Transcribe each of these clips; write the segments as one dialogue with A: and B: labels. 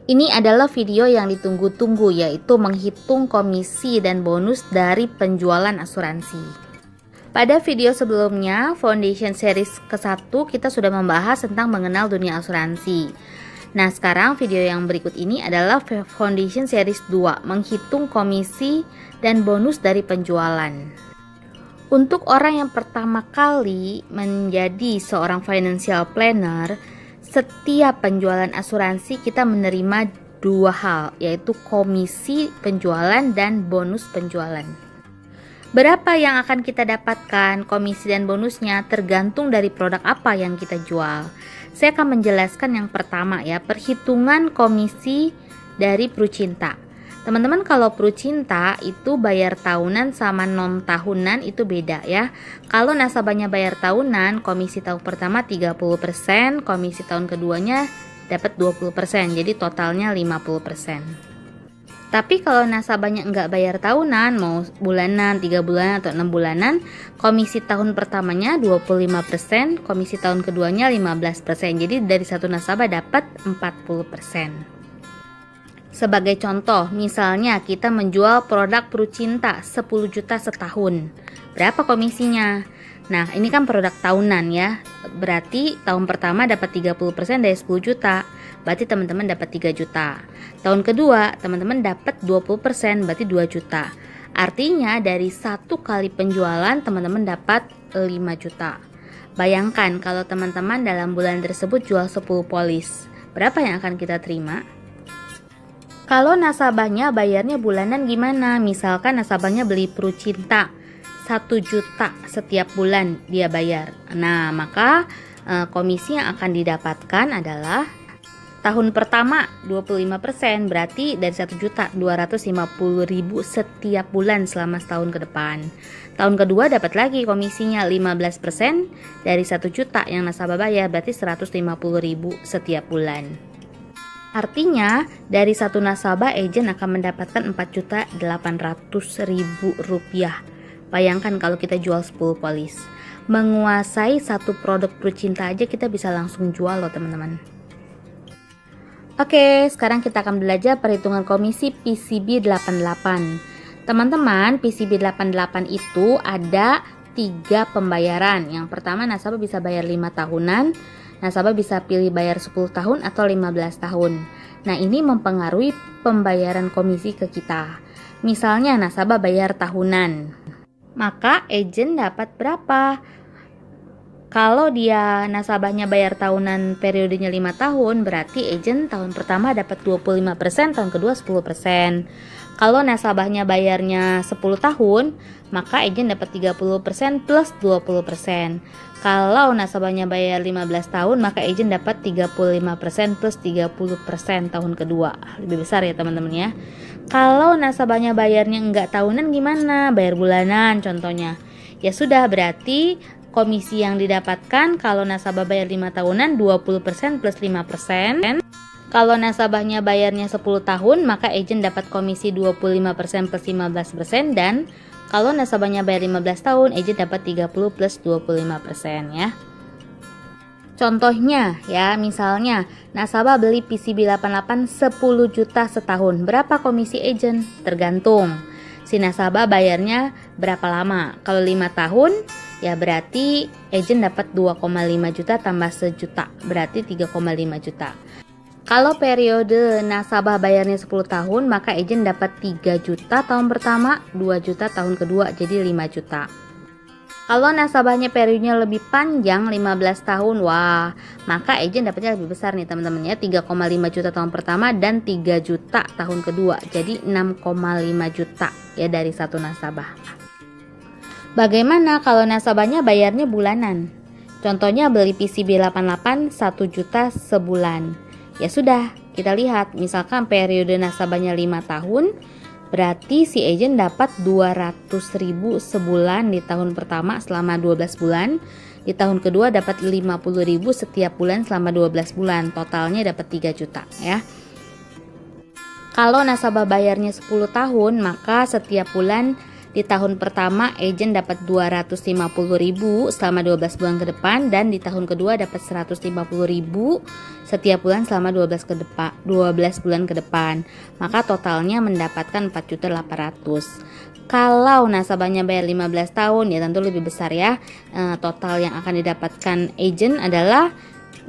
A: Ini adalah video yang ditunggu-tunggu, yaitu menghitung komisi dan bonus dari penjualan asuransi. Pada video sebelumnya, Foundation Series ke-1, kita sudah membahas tentang mengenal dunia asuransi. Nah, sekarang video yang berikut ini adalah Foundation Series 2, menghitung komisi dan bonus dari penjualan. Untuk orang yang pertama kali menjadi seorang financial planner, setiap penjualan asuransi kita menerima dua hal, yaitu komisi penjualan dan bonus penjualan. Berapa yang akan kita dapatkan komisi dan bonusnya tergantung dari produk apa yang kita jual. Saya akan menjelaskan yang pertama ya, perhitungan komisi dari Prucinta. Teman-teman, kalau Prucinta itu bayar tahunan sama non tahunan itu beda ya. Kalau nasabahnya bayar tahunan, komisi tahun pertama 30%, komisi tahun keduanya dapat 20%, jadi totalnya 50%. Tapi kalau nasabahnya enggak bayar tahunan, mau bulanan, 3 bulan atau 6 bulanan, komisi tahun pertamanya 25%, komisi tahun keduanya 15%. Jadi dari satu nasabah dapat 40%. Sebagai contoh, misalnya kita menjual produk Prucinta 10 juta setahun. Berapa komisinya? Nah, ini kan produk tahunan ya. Berarti tahun pertama dapat 30% dari 10 juta. Berarti teman-teman dapat 3 juta. Tahun kedua, teman-teman dapat 20%, berarti 2 juta. Artinya dari satu kali penjualan teman-teman dapat 5 juta. Bayangkan kalau teman-teman dalam bulan tersebut jual 10 polis. Berapa yang akan kita terima? Kalau nasabahnya bayarnya bulanan gimana? Misalkan nasabahnya beli Prucinta 1 juta setiap bulan dia bayar. Nah, maka komisi yang akan didapatkan adalah tahun pertama 25%, berarti dari 1 juta 250.000 setiap bulan selama setahun ke depan. Tahun kedua dapat lagi komisinya 15% dari 1 juta yang nasabah bayar, berarti 150.000 setiap bulan. Artinya dari satu nasabah agen akan mendapatkan 4.800.000 rupiah. Bayangkan kalau kita jual 10 polis. Menguasai satu produk Prucinta aja kita bisa langsung jual loh teman-teman. Oke, sekarang kita akan belajar perhitungan komisi PCB 88. Teman-teman, PCB 88 itu ada 3 pembayaran. Yang pertama, nasabah bisa bayar 5 tahunan. Nasabah bisa pilih bayar 10 tahun atau 15 tahun. Nah, ini mempengaruhi pembayaran komisi ke kita. Misalnya nasabah bayar tahunan, maka agen dapat berapa? Kalau dia nasabahnya bayar tahunan periodenya 5 tahun, berarti agen tahun pertama dapat 25%, tahun kedua 10%. Kalau nasabahnya bayarnya 10 tahun, maka agen dapat 30% plus 20%. Kalau nasabahnya bayar 15 tahun, maka agen dapat 35% plus 30% tahun kedua. Lebih besar ya teman-teman ya. Kalau nasabahnya bayarnya enggak tahunan gimana? Bayar bulanan contohnya. Ya sudah, berarti komisi yang didapatkan kalau nasabah bayar 5 tahunan 20% plus 5%. Kalau nasabahnya bayarnya 10 tahun, maka agen dapat komisi 25% plus 15%, dan kalau nasabahnya bayar 15 tahun, agen dapat 30 plus 25% ya. Contohnya ya, misalnya nasabah beli PCB 88 10 juta setahun. Berapa komisi agen? Tergantung si nasabah bayarnya berapa lama. Kalau 5 tahun, ya berarti agen dapat 2,5 juta tambah sejuta, berarti 3,5 juta. Kalau periode nasabah bayarnya 10 tahun, maka agen dapat 3 juta tahun pertama, 2 juta tahun kedua, jadi 5 juta. Kalau nasabahnya periodenya lebih panjang, 15 tahun, wah, maka agen dapatnya lebih besar nih teman-teman ya, 3,5 juta tahun pertama dan 3 juta tahun kedua, jadi 6,5 juta ya dari satu nasabah. Bagaimana kalau nasabahnya bayarnya bulanan? Contohnya beli PCB 88 1 juta sebulan. Ya sudah, kita lihat misalkan periode nasabahnya 5 tahun, berarti si agen dapat 200.000 sebulan di tahun pertama selama 12 bulan. Di tahun kedua dapat 50.000 setiap bulan selama 12 bulan. Totalnya dapat 3 juta ya. Kalau nasabah bayarnya 10 tahun, maka setiap bulan Di tahun pertama agent dapat 250.000 selama 12 bulan ke depan, dan di tahun kedua dapat 150.000 setiap bulan selama 12 bulan ke depan. Maka totalnya mendapatkan 4.800.000. Kalau nasabahnya bayar 15 tahun ya tentu lebih besar ya. Total yang akan didapatkan agent adalah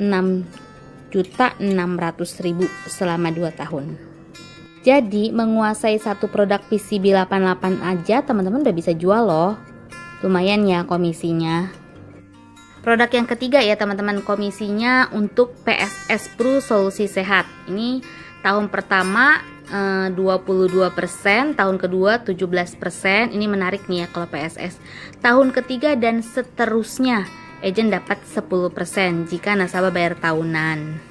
A: 6.600.000 selama 2 tahun. Jadi menguasai satu produk PCB 88 aja teman-teman udah bisa jual loh. Lumayan ya komisinya. Produk yang ketiga ya teman-teman, komisinya untuk PSS Pro Solusi Sehat. Ini tahun pertama 22%, tahun kedua 17%. Ini menarik nih ya kalau PSS. Tahun ketiga dan seterusnya agent dapat 10% jika nasabah bayar tahunan.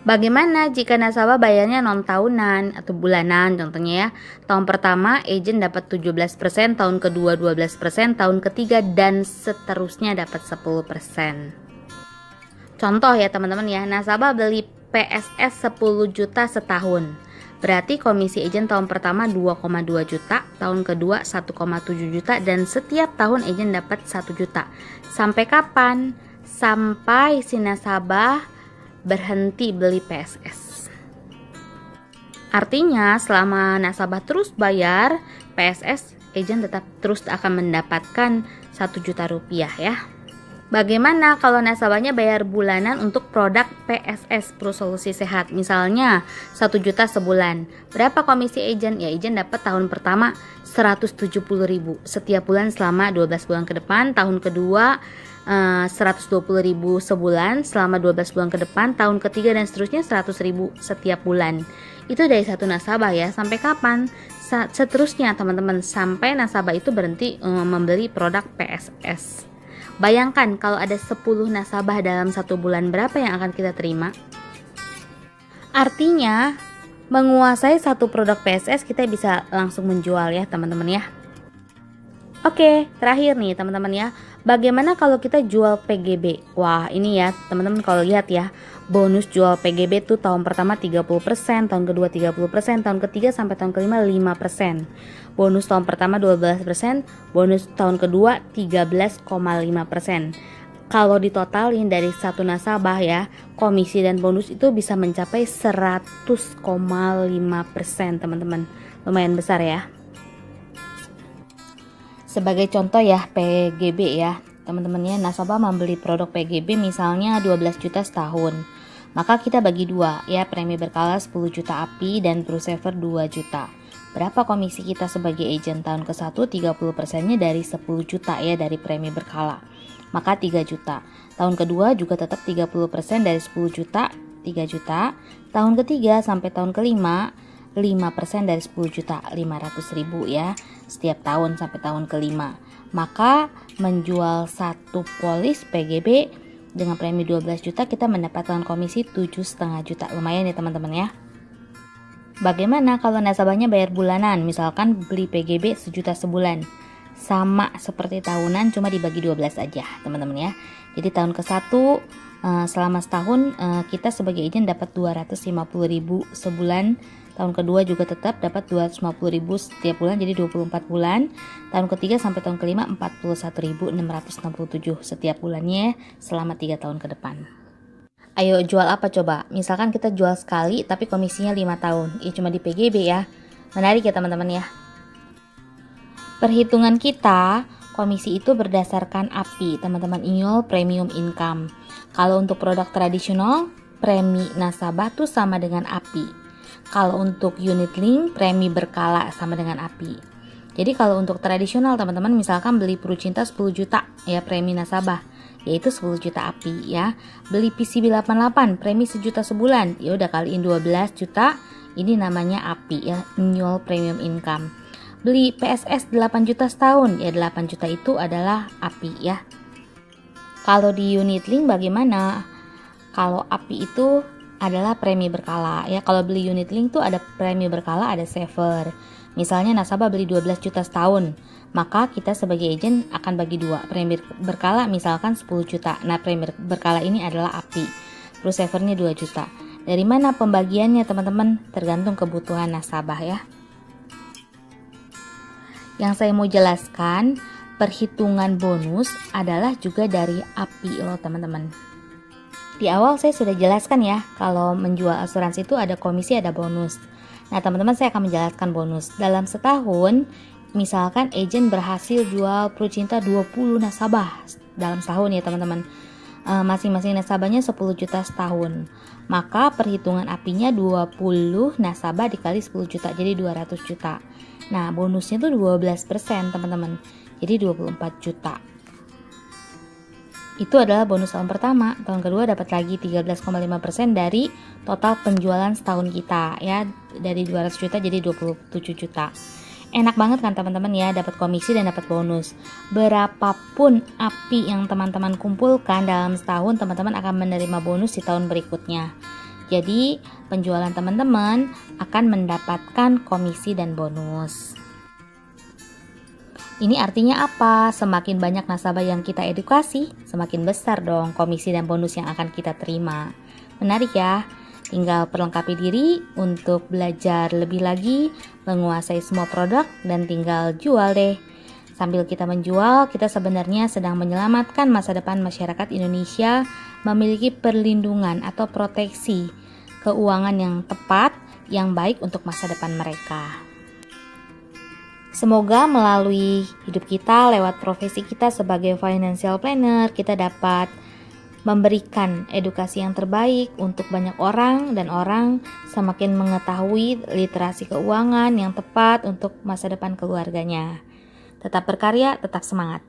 A: Bagaimana jika nasabah bayarnya non tahunan atau bulanan contohnya ya? Tahun pertama agent dapat 17%, tahun kedua 12%, tahun ketiga dan seterusnya dapat 10%. Contoh ya teman-teman ya, nasabah beli PSS 10 juta setahun. Berarti komisi agent tahun pertama 2,2 juta, tahun kedua 1,7 juta, dan setiap tahun agent dapat 1 juta. Sampai kapan? Sampai si nasabah berhenti beli PSS. Artinya selama nasabah terus bayar PSS, agent tetap terus akan mendapatkan 1 juta rupiah ya. Bagaimana kalau nasabahnya bayar bulanan untuk produk PSS Pro Solusi Sehat? Misalnya 1 juta sebulan. Berapa komisi agent? Ya agent dapat tahun pertama 170.000 setiap bulan selama 12 bulan ke depan. Tahun kedua 120.000 sebulan selama 12 bulan ke depan. Tahun ketiga dan seterusnya 100.000 setiap bulan. Itu dari satu nasabah ya. Sampai kapan? Seterusnya teman-teman, sampai nasabah itu berhenti membeli produk PSS. Bayangkan kalau ada 10 nasabah dalam 1 bulan, berapa yang akan kita terima? Artinya menguasai satu produk PSS kita bisa langsung menjual ya teman-teman ya. Oke, terakhir nih teman-teman ya, bagaimana kalau kita jual PGB? Wah ini ya teman-teman, kalau lihat ya, bonus jual PGB tuh tahun pertama 30%, tahun kedua 30%, tahun ketiga sampai tahun kelima 5%. Bonus tahun pertama 12%, bonus tahun kedua 13,5%. Kalau ditotalin dari satu nasabah ya, komisi dan bonus itu bisa mencapai 100,5% teman-teman. Lumayan besar ya. Sebagai contoh ya PGB ya teman-teman ya, nasabah membeli produk PGB misalnya 12 juta setahun, maka kita bagi 2 ya, premi berkala 10 juta API dan ProSaver 2 juta. Berapa komisi kita sebagai agent? Tahun ke-1 30%-nya dari 10 juta ya, dari premi berkala, maka 3 juta. Tahun kedua juga tetap 30% dari 10 juta 3 juta. Tahun ketiga sampai tahun kelima 5% dari 10 juta 500.000 ya setiap tahun sampai tahun kelima. Maka menjual satu polis PGB dengan premi 12 juta kita mendapatkan komisi 7,5 juta. Lumayan ya teman-teman ya. Bagaimana kalau nasabahnya bayar bulanan? Misalkan beli PGB 1 juta sebulan. Sama seperti tahunan, cuma dibagi 12 aja teman-teman ya. Jadi tahun ke-1 selama setahun kita sebagai agent dapat 250.000 sebulan. Tahun kedua juga tetap dapat 250.000 setiap bulan, jadi 24 bulan. Tahun ketiga sampai tahun kelima 41.667 setiap bulannya selama 3 tahun ke depan. Ayo jual apa coba? Misalkan kita jual sekali tapi komisinya 5 tahun. Ya cuma di PGB ya. Menarik ya teman-teman ya. Perhitungan kita, komisi itu berdasarkan API, teman-teman, annual premium income. Kalau untuk produk tradisional, premi nasabah tuh sama dengan API. Kalau untuk unit link, premi berkala sama dengan API. Jadi kalau untuk tradisional teman-teman, misalkan beli Prucinta 10 juta ya premi nasabah, yaitu 10 juta API ya. Beli PCB 88 premi 1 juta sebulan, ya udah kaliin 12 juta, ini namanya API ya, annual premium income. Beli PSS 8 juta setahun, ya 8 juta itu adalah API ya. Kalau di unit link bagaimana? Kalau API itu adalah premi berkala ya. Kalau beli unit link tuh ada premi berkala, ada saver. Misalnya nasabah beli 12 juta setahun, maka kita sebagai agent akan bagi 2. Premi berkala misalkan 10 juta. Nah, premi berkala ini adalah API. Terus savernya 2 juta. Dari mana pembagiannya teman-teman? Tergantung kebutuhan nasabah ya. Yang saya mau jelaskan, perhitungan bonus adalah juga dari API loh teman-teman. Di awal saya sudah jelaskan ya, kalau menjual asuransi itu ada komisi, ada bonus. Nah teman-teman, saya akan menjelaskan bonus. Dalam setahun, misalkan agent berhasil jual Prucinta 20 nasabah dalam setahun ya teman-teman. Masing-masing nasabahnya 10 juta setahun. Maka perhitungan API-nya 20 nasabah dikali 10 juta, jadi 200 juta. Nah bonusnya tuh 12% teman-teman, jadi 24 juta. Itu adalah bonus tahun pertama. Tahun kedua dapat lagi 13,5% dari total penjualan setahun kita ya. Dari 200 juta jadi 27 juta. Enak banget kan teman-teman ya, dapat komisi dan dapat bonus. Berapapun API yang teman-teman kumpulkan dalam setahun, teman-teman akan menerima bonus di tahun berikutnya. Jadi penjualan teman-teman akan mendapatkan komisi dan bonus. Ini artinya apa? Semakin banyak nasabah yang kita edukasi, semakin besar dong komisi dan bonus yang akan kita terima. Menarik ya? Tinggal perlengkapi diri untuk belajar lebih lagi, menguasai semua produk, dan tinggal jual deh. Sambil kita menjual, kita sebenarnya sedang menyelamatkan masa depan masyarakat Indonesia memiliki perlindungan atau proteksi keuangan yang tepat, yang baik untuk masa depan mereka. Semoga melalui hidup kita, lewat profesi kita sebagai financial planner, kita dapat memberikan edukasi yang terbaik untuk banyak orang, dan orang semakin mengetahui literasi keuangan yang tepat untuk masa depan keluarganya. Tetap berkarya, tetap semangat.